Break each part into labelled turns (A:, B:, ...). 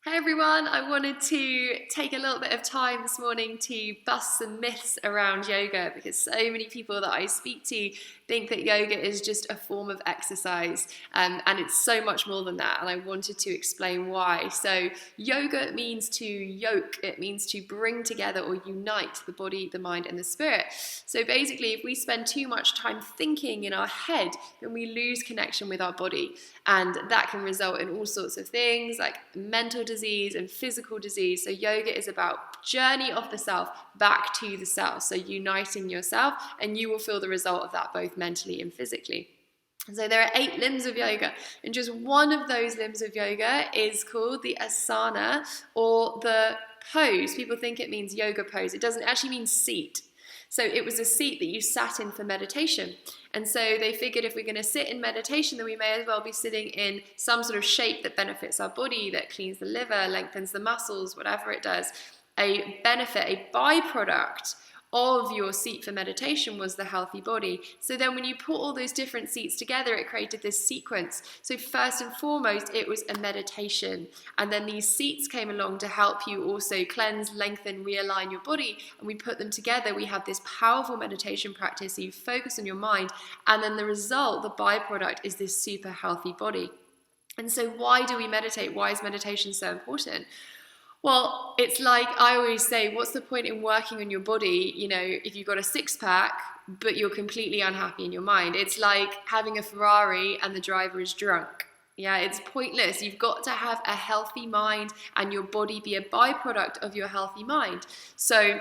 A: Hey everyone, I wanted to take a little bit of time this morning to bust some myths around yoga because so many people that I speak to think that yoga is just a form of exercise and it's so much more than that, and I wanted to explain why. So yoga means to yoke, it means to bring together or unite the body, the mind and the spirit. So basically if we spend too much time thinking in our head, then we lose connection with our body, and that can result in all sorts of things like mental disease and physical disease. So yoga is about journey of the self back to the self, so uniting yourself, and you will feel the result of that both mentally and physically. So there are 8 limbs of yoga, and just one of those limbs of yoga is called the asana, or the pose. People think it means yoga pose. It doesn't actually mean seat. So it was a seat that you sat in for meditation. And so they figured if we're going to sit in meditation, then we may as well be sitting in some sort of shape that benefits our body, that cleans the liver, lengthens the muscles, whatever it does. A benefit, a byproduct of your seat for meditation was the healthy body. So then when you put all those different seats together, it created this sequence. So first and foremost, it was a meditation. And then these seats came along to help you also cleanse, lengthen, realign your body. And we put them together. We have this powerful meditation practice. So you focus on your mind. And then the result, the byproduct, is this super healthy body. And so why do we meditate? Why is meditation so important? Well, it's like I always say, what's the point in working on your body, if you've got a six-pack, but you're completely unhappy in your mind? It's like having a Ferrari and the driver is drunk. Yeah, it's pointless. You've got to have a healthy mind and your body be a byproduct of your healthy mind. So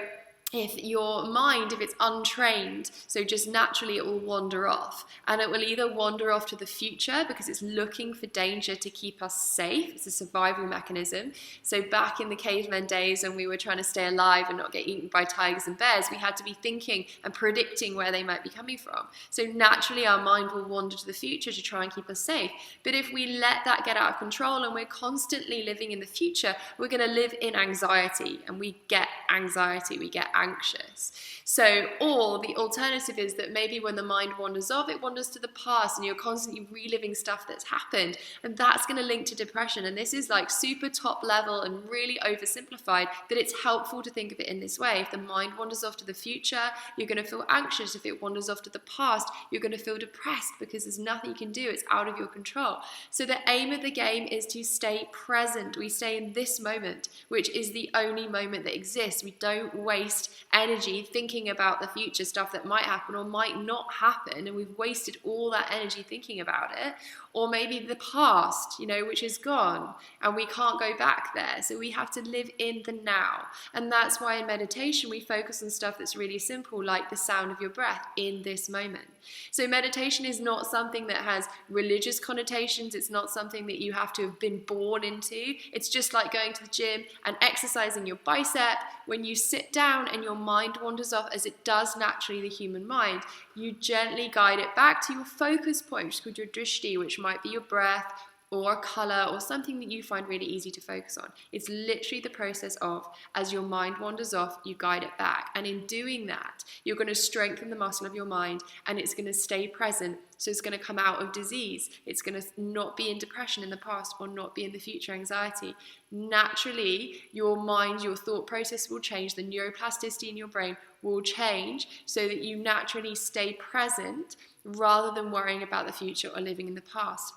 A: if your mind, if it's untrained, so just naturally it will wander off, and it will either wander off to the future because it's looking for danger to keep us safe. It's a survival mechanism. So back in the caveman days when we were trying to stay alive and not get eaten by tigers and bears, we had to be thinking and predicting where they might be coming from. So naturally our mind will wander to the future to try and keep us safe. But if we let that get out of control and we're constantly living in the future, we're going to live in anxiety, and we get anxiety, we get anxious. So, or the alternative is that maybe when the mind wanders off, it wanders to the past and you're constantly reliving stuff that's happened, and that's going to link to depression. And this is like super top level and really oversimplified, but it's helpful to think of it in this way. If the mind wanders off to the future, you're going to feel anxious. If it wanders off to the past, you're going to feel depressed because there's nothing you can do. It's out of your control. So the aim of the game is to stay present. We stay in this moment, which is the only moment that exists. We don't waste energy thinking about the future stuff that might happen or might not happen, and we've wasted all that energy thinking about it. Or maybe the past, which is gone and we can't go back there. So we have to live in the now. And that's why in meditation we focus on stuff that's really simple, like the sound of your breath in this moment. So meditation is not something that has religious connotations. It's not something that you have to have been born into. It's just like going to the gym and exercising your bicep. When you sit down and your mind wanders off, as it does naturally, the human mind, you gently guide it back to your focus point, which is called your drishti, which might be your breath or a color or something that you find really easy to focus on. It's literally the process of, as your mind wanders off, you guide it back. And in doing that, you're going to strengthen the muscle of your mind, and it's going to stay present. So it's going to come out of disease. It's going to not be in depression in the past or not be in the future anxiety. Naturally, your mind, your thought process will change. The neuroplasticity in your brain will change so that you naturally stay present rather than worrying about the future or living in the past.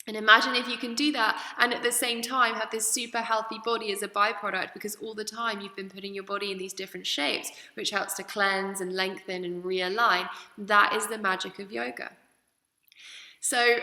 A: And imagine if you can do that and at the same time have this super healthy body as a byproduct, because all the time you've been putting your body in these different shapes, which helps to cleanse and lengthen and realign. That is the magic of yoga. So